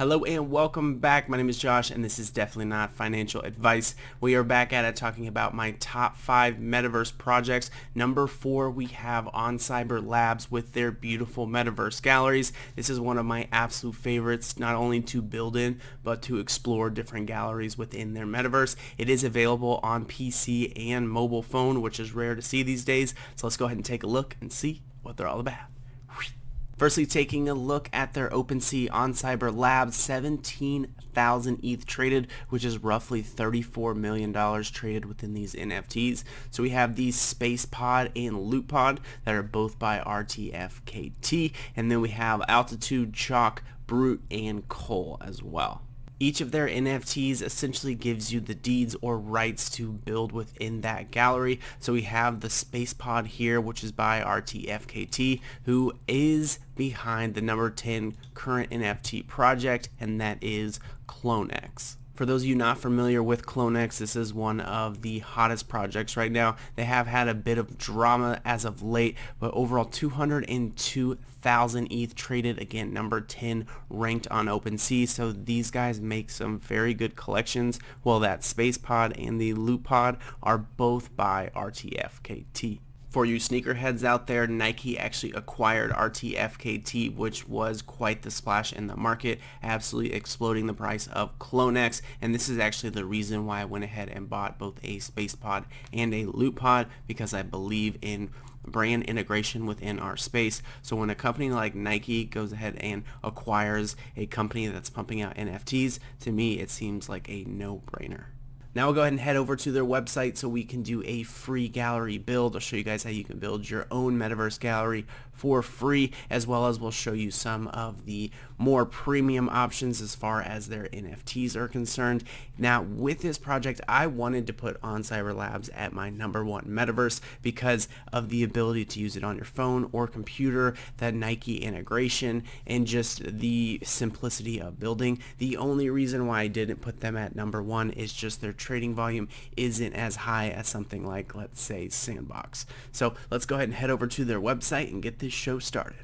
Hello and welcome back. My name is Josh and this is definitely not financial advice. We are back at it talking about my top 5 Metaverse projects. Number 4, we have oncyber Labs with their beautiful Metaverse galleries. This is one of my absolute favorites, not only to build in, but to explore different galleries within their Metaverse. It is available on PC and mobile phone, which is rare to see these days. So let's go ahead and take a look and see what they're all about. Firstly, taking a look at their OpenSea oncyber Labs, 17,000 ETH traded, which is roughly $34 million traded within these NFTs. So we have these Space Pod and Loot Pod that are both by RTFKT, and then we have Altitude, Chalk, Brute, and Coal as well. Each of their NFTs essentially gives you the deeds or rights to build within that gallery. So we have the Space Pod here, which is by RTFKT, who is behind the number 10 current NFT project, and that is CloneX. For those of you not familiar with CloneX, this is one of the hottest projects right now. They have had a bit of drama as of late, but overall 202,000 ETH traded, again number 10 ranked on OpenSea. So these guys make some very good collections. Well, that Space Pod and the Loot Pod are both by RTFKT. For you sneakerheads out there, Nike actually acquired RTFKT, which was quite the splash in the market, absolutely exploding the price of CloneX, and this is actually the reason why I went ahead and bought both a Space Pod and a Loot Pod, because I believe in brand integration within our space. So when a company like Nike goes ahead and acquires a company that's pumping out NFTs, to me it seems like a no-brainer. Now we'll go ahead and head over to their website so we can do a free gallery build. I'll show you guys how you can build your own Metaverse gallery for free, as well as we'll show you some of the more premium options as far as their NFTs are concerned. Now with this project, I wanted to put oncyber Labs at my number 1 Metaverse because of the ability to use it on your phone or computer, that Nike integration, and just the simplicity of building. The only reason why I didn't put them at number 1 is just their trading volume isn't as high as something like, let's say, Sandbox. So let's go ahead and head over to their website and get this show started.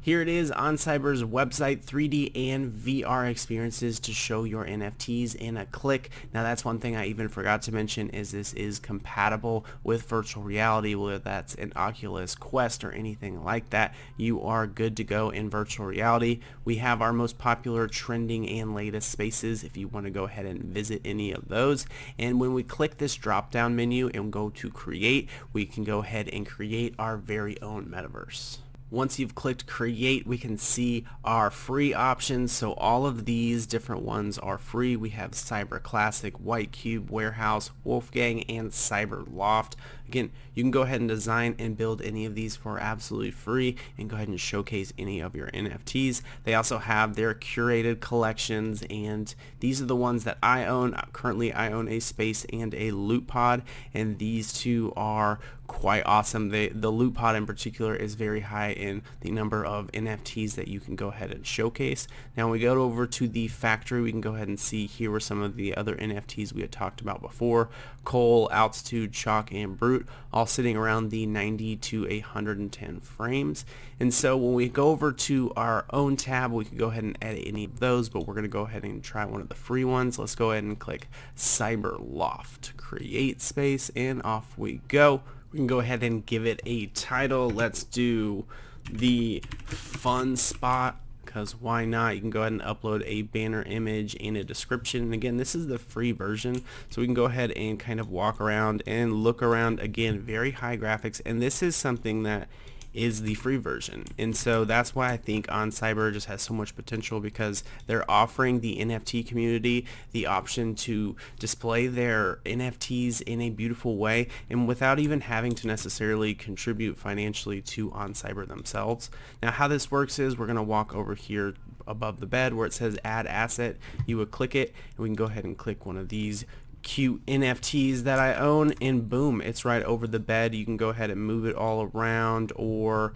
Here it is, oncyber's website, 3D and VR experiences to show your NFTs in a click. Now that's one thing I even forgot to mention, is this is compatible with virtual reality, whether that's an Oculus Quest or anything like that. You are good to go in virtual reality. We have our most popular, trending, and latest spaces if you want to go ahead and visit any of those. And when we click this drop down menu and go to create, we can go ahead and create our very own Metaverse. Once you've clicked create, we can see our free options. So all of these different ones are free. We have Cyber Classic, White Cube, Warehouse, Wolfgang, and Cyber Loft. Again, you can go ahead and design and build any of these for absolutely free and go ahead and showcase any of your NFTs. They also have their curated collections, and these are the ones that I own. Currently, I own a Space and a Loot Pod, and these two are quite awesome. The Loot Pod in particular is very high in the number of NFTs that you can go ahead and showcase. Now when we go over to the factory, we can go ahead and see here were some of the other NFTs we had talked about before. Coal, Altitude, Chalk, and Brute, all sitting around the 90 to 110 frames. And so when we go over to our own tab, we can go ahead and edit any of those, but we're going to go ahead and try one of the free ones. Let's go ahead and click Cyber Loft, create space, and off we go. We can go ahead and give it a title. Let's do the Fun Spot, because why not? You can go ahead and upload a banner image and a description. And again, this is the free version, so we can go ahead and kind of walk around and look around. Again, very high graphics, and this is something that is the free version, and so that's why I think oncyber just has so much potential, because they're offering the NFT community the option to display their NFTs in a beautiful way and without even having to necessarily contribute financially to oncyber themselves. Now how this works is we're going to walk over here above the bed where it says add asset. You would click it, and we can go ahead and click one of these cute NFTs that I own, and boom, it's right over the bed. You can go ahead and move it all around, or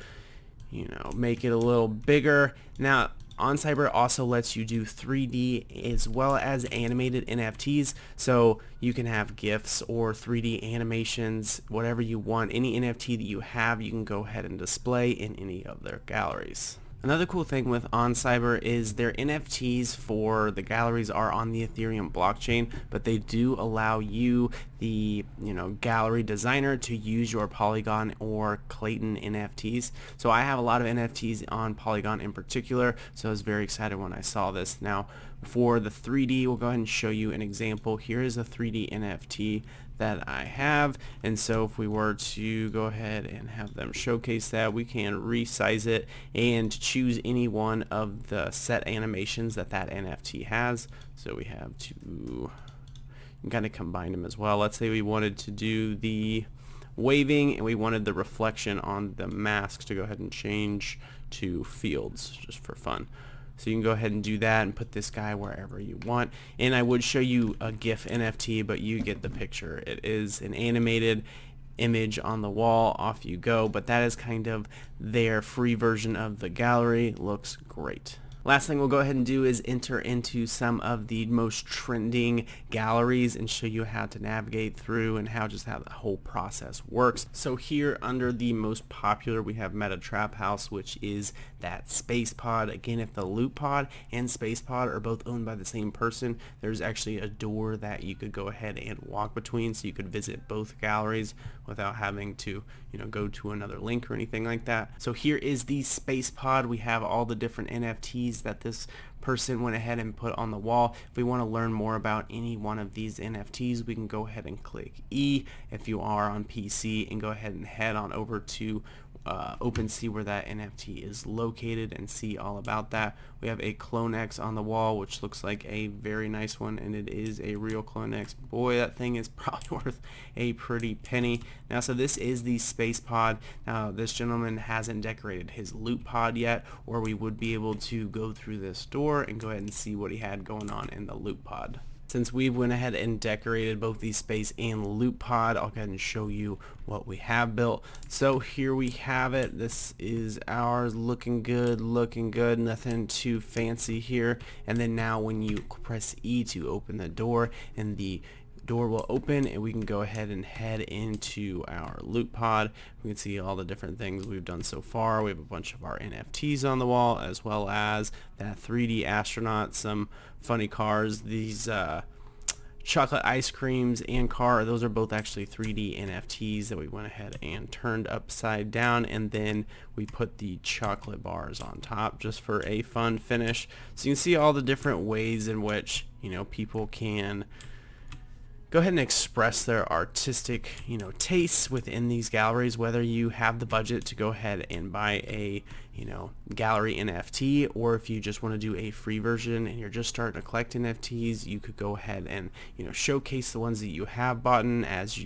make it a little bigger. Now oncyber also lets you do 3D as well as animated NFTs, so you can have GIFs or 3D animations, whatever you want. Any NFT that you have, you can go ahead and display in any of their galleries. Another cool thing with oncyber is their NFTs for the galleries are on the Ethereum blockchain, but they do allow you, the gallery designer, to use your Polygon or Clayton NFTs. So I have a lot of NFTs on Polygon in particular, so I was very excited when I saw this. Now for the 3D, we'll go ahead and show you an example. Here is a 3D NFT that I have, and so if we were to go ahead and have them showcase that, we can resize it and choose any one of the set animations that NFT has. So we have to kind of combine them as well. Let's say we wanted to do the waving and we wanted the reflection on the mask to go ahead and change to fields, just for fun. So you can go ahead and do that and put this guy wherever you want. And I would show you a GIF NFT, but you get the picture. It is an animated image on the wall. Off you go. But that is kind of their free version of the gallery. Looks great. Last thing we'll go ahead and do is enter into some of the most trending galleries and show you how to navigate through and how the whole process works. So here under the most popular, we have Meta Trap House, which is that space pod. Again, if the loot pod and space pod are both owned by the same person, there's actually a door that you could go ahead and walk between, so you could visit both galleries without having to go to another link or anything like that. So here is the space pod. We have all the different NFTs that this person went ahead and put on the wall. If we want to learn more about any one of these NFTs, we can go ahead and click E if you are on PC and go ahead and head on over to OpenSea where that NFT is located and see all about that. We have a Clone X on the wall, which looks like a very nice one, and it is a real Clone X. Boy, that thing is probably worth a pretty penny. Now, so this is the space pod. Now, this gentleman hasn't decorated his loot pod yet, or we would be able to go through this door and go ahead and see what he had going on in the loot pod. Since we went ahead and decorated both the space and loot pod, I'll go ahead and show you what we have built. So here we have it. This is ours, looking good, nothing too fancy here. And then now when you press E to open the door, and the door will open and we can go ahead and head into our loot pod. We can see all the different things we've done so far. We have a bunch of our NFTs on the wall, as well as that 3D astronaut, some funny cars, these chocolate ice creams and car. Those are both actually 3D NFTs that we went ahead and turned upside down, and then we put the chocolate bars on top just for a fun finish. So you can see all the different ways in which people can go ahead and express their artistic tastes within these galleries, whether you have the budget to go ahead and buy a gallery NFT, or if you just want to do a free version and you're just starting to collect NFTs, you could go ahead and showcase the ones that you have bought in as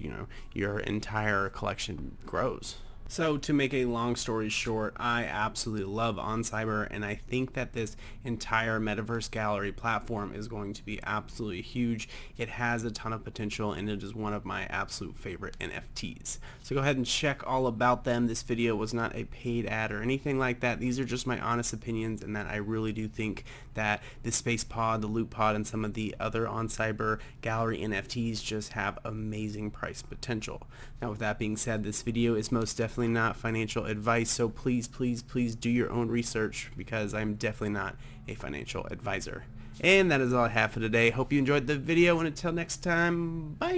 your entire collection grows. So to make a long story short, I absolutely love oncyber, and I think that this entire Metaverse gallery platform is going to be absolutely huge. It has a ton of potential, and it is one of my absolute favorite NFTs. So go ahead and check all about them. This video was not a paid ad or anything like that. These are just my honest opinions, and that I really do think that the space pod, the loot pod, and some of the other oncyber gallery NFTs just have amazing price potential. Now with that being said, this video is most definitely not financial advice, so please do your own research, because I'm definitely not a financial advisor. And that is all I have for today. Hope you enjoyed the video, and until next time, bye.